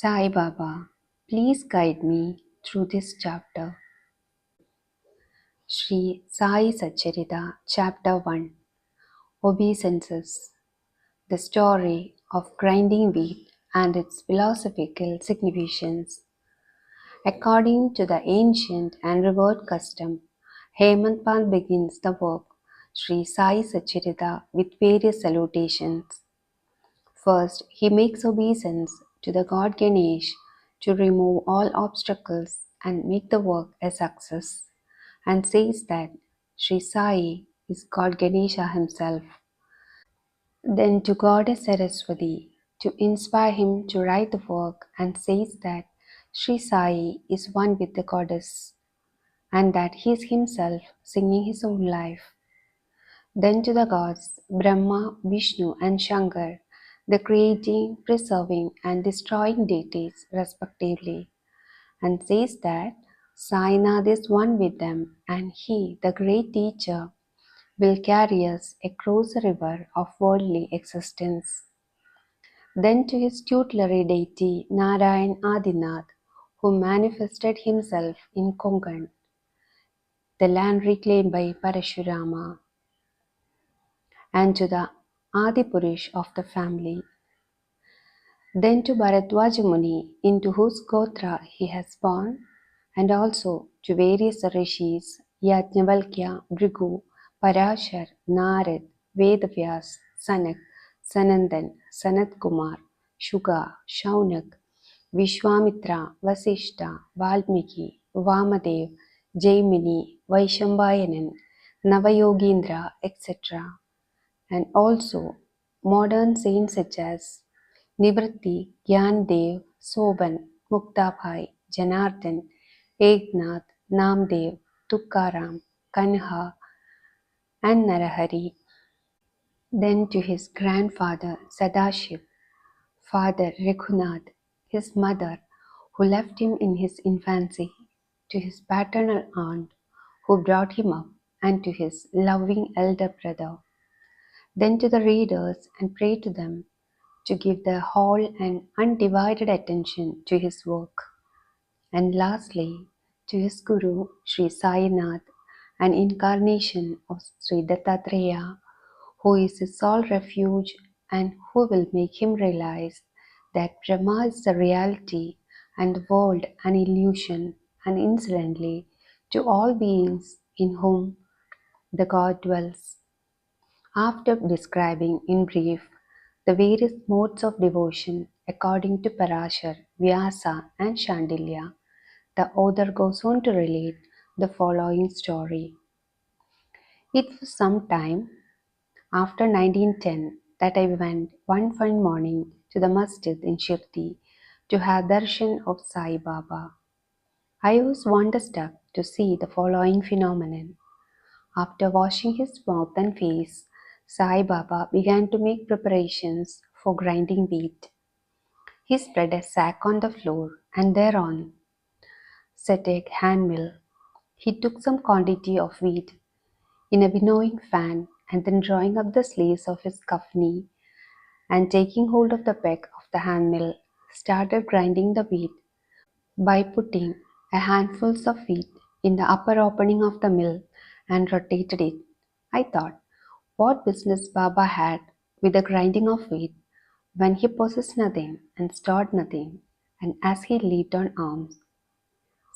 Sai Baba, please guide me through this chapter. Sri Sai Satcharita, Chapter 1, Obeisances, the story of grinding wheat and its philosophical significance. According to the ancient and revered custom, Hemantpal begins the work Sri Sai Satcharita with various salutations. First, he makes obeisance to the god Ganesh to remove all obstacles and make the work a success, and says that Sri Sai is God Ganesha himself. Then to Goddess Saraswati to inspire him to write the work, and says that Sri Sai is one with the goddess and that he is himself singing his own life. Then to the gods Brahma, Vishnu, and Shankar, the creating, preserving, and destroying deities respectively, and says that Sainath is one with them, and he, the great teacher, will carry us across the river of worldly existence. Then to his tutelary deity Narayan Adinath, who manifested himself in Konkan, the land reclaimed by Parashurama, and to the Adipurush of the family. Then to Bharadwaja Muni, into whose Gotra he has born, and also to various rishis Yajnavalkya, Bhrigu, Parashar, Narad, Vedavyas, Sanak, Sanandan, Sanat Kumar, Shuga, Shaunak, Vishwamitra, Vasishta, Valmiki, Vamadev, Jaimini, Vaishambhayanan, Navayogendra, etc. And also modern saints such as Nivritti, Gyandev, Soban, Muktabhai, Janardhan, Eknath, Namdev, Tukaram, Kanha, and Narahari. Then to his grandfather Sadashiv, father Raghunath, his mother who left him in his infancy, to his paternal aunt who brought him up, and to his loving elder brother. Then to the readers and pray to them to give their whole and undivided attention to his work. And lastly, to his Guru Sri Sainath, an incarnation of Sri Dattatreya, who is his sole refuge and who will make him realize that Brahma is the reality and the world an illusion, and incidentally to all beings in whom the God dwells. After describing in brief the various modes of devotion according to Parashar, Vyasa, and Shandilya, the author goes on to relate the following story. It was some time after 1910 that I went one fine morning to the masjid in Shirdi to have darshan of Sai Baba. I was wonderstruck to see the following phenomenon. After washing his mouth and face, Sai Baba began to make preparations for grinding wheat. He spread a sack on the floor and thereon set a hand mill. He took some quantity of wheat in a winnowing fan, and then drawing up the sleeves of his kafni and taking hold of the peg of the hand mill, started grinding the wheat by putting a handfuls of wheat in the upper opening of the mill and rotated it. I thought, what business Baba had with the grinding of wheat when he possessed nothing and stored nothing, and as he lived on alms.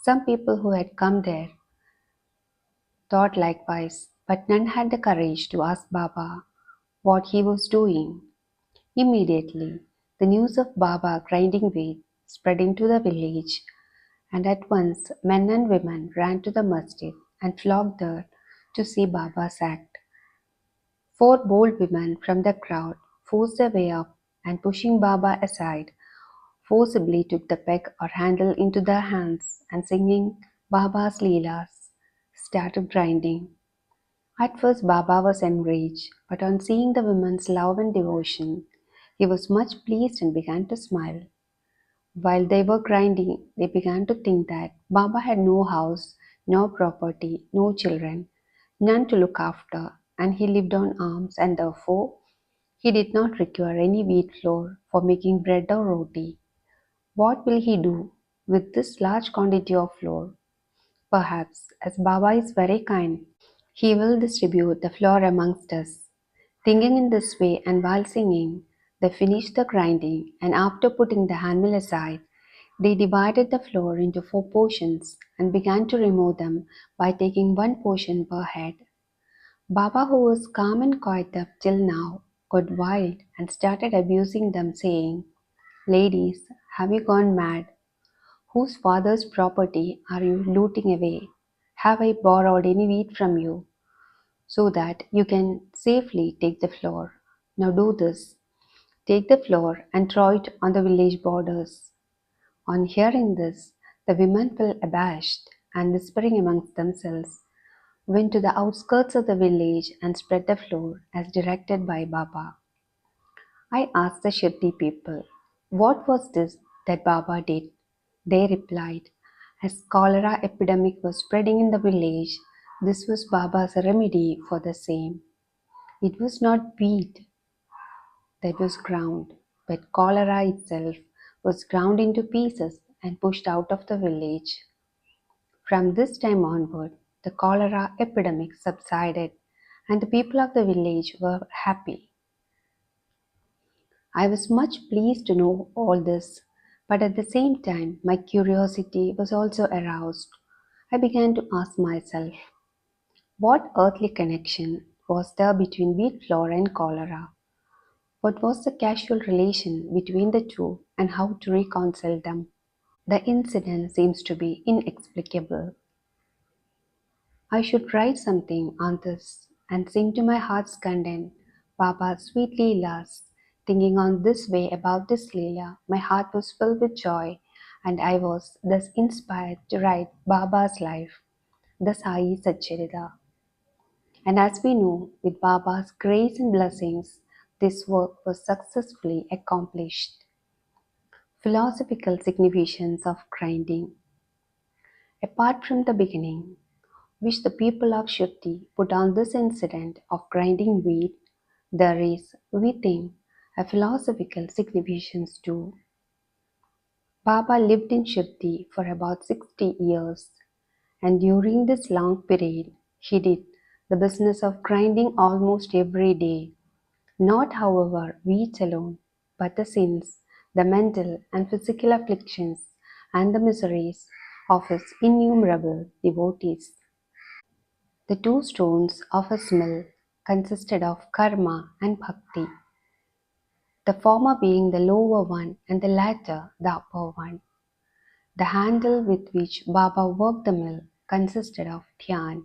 Some people who had come there thought likewise, but none had the courage to ask Baba what he was doing. Immediately, the news of Baba grinding wheat spread into the village, and at once men and women ran to the masjid and flocked there to see Baba's act. Four bold women from the crowd forced their way up, and pushing Baba aside, forcibly took the peg or handle into their hands, and singing Baba's Leelas, started grinding. At first Baba was enraged, but on seeing the women's love and devotion, he was much pleased and began to smile. While they were grinding, they began to think that Baba had no house, no property, no children, none to look after, and he lived on alms, and therefore he did not require any wheat flour for making bread or roti. What will he do with this large quantity of flour? Perhaps, as Baba is very kind, he will distribute the flour amongst us. Thinking in this way and while singing, they finished the grinding, and after putting the handmill aside, they divided the flour into 4 portions and began to remove them by taking 1 portion per head. Baba, who was calm and quiet up till now, got wild and started abusing them, saying, "Ladies, have you gone mad? Whose father's property are you looting away? Have I borrowed any wheat from you, so that you can safely take the flour? Now do this. Take the flour and throw it on the village borders." On hearing this, the women felt abashed and, whispering amongst themselves, went to the outskirts of the village and spread the flour as directed by Baba. I asked the Shirdi people, what was this that Baba did? They replied, as cholera epidemic was spreading in the village, this was Baba's remedy for the same. It was not wheat that was ground, but cholera itself was ground into pieces and pushed out of the village. From this time onward, the cholera epidemic subsided and the people of the village were happy. I was much pleased to know all this, but at the same time my curiosity was also aroused. I began to ask myself, what earthly connection was there between wheat flour and cholera? What was the causal relation between the two and how to reconcile them? The incident seems to be inexplicable. I should write something on this and sing to my heart's content Baba's sweet Leelas. Thinking on this way about this Leela, my heart was filled with joy, and I was thus inspired to write Baba's life, the Sai Satcharita. And as we know, with Baba's grace and blessings, this work was successfully accomplished. Philosophical significance of grinding. Apart from the beginning, which the people of Shruti put on this incident of grinding wheat, there is, we think, a philosophical significance too. Baba lived in Shruti for about 60 years, and during this long period, he did the business of grinding almost every day. Not, however, wheat alone, but the sins, the mental and physical afflictions, and the miseries of his innumerable devotees. The two stones of his mill consisted of karma and bhakti, the former being the lower one and the latter the upper one. The handle with which Baba worked the mill consisted of dhyan.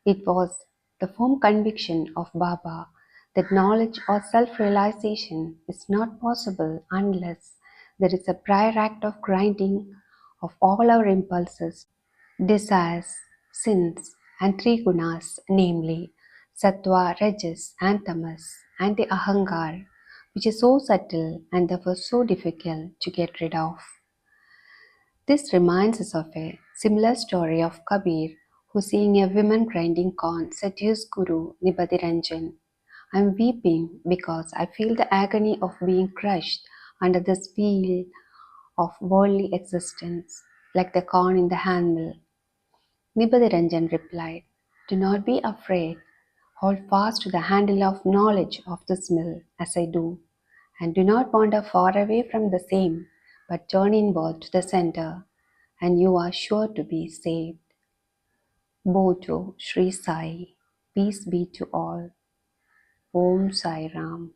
It was the firm conviction of Baba that knowledge or self-realization is not possible unless there is a prior act of grinding of all our impulses, desires, sins, and 3 gunas, namely sattva, rajas, and tamas, and the ahankar, which is so subtle and therefore so difficult to get rid of. This reminds us of a similar story of Kabir, who, seeing a woman grinding corn, said to his guru Nibadiranjan, "I am weeping because I feel the agony of being crushed under the wheel of worldly existence, like the corn in the handmill." Nibadiranjan replied, "Do not be afraid. Hold fast to the handle of knowledge of this mill, as I do, and do not wander far away from the same, but turn inward to the center, and you are sure to be saved." Boto Sri Sai. Peace be to all. Om Sai Ram.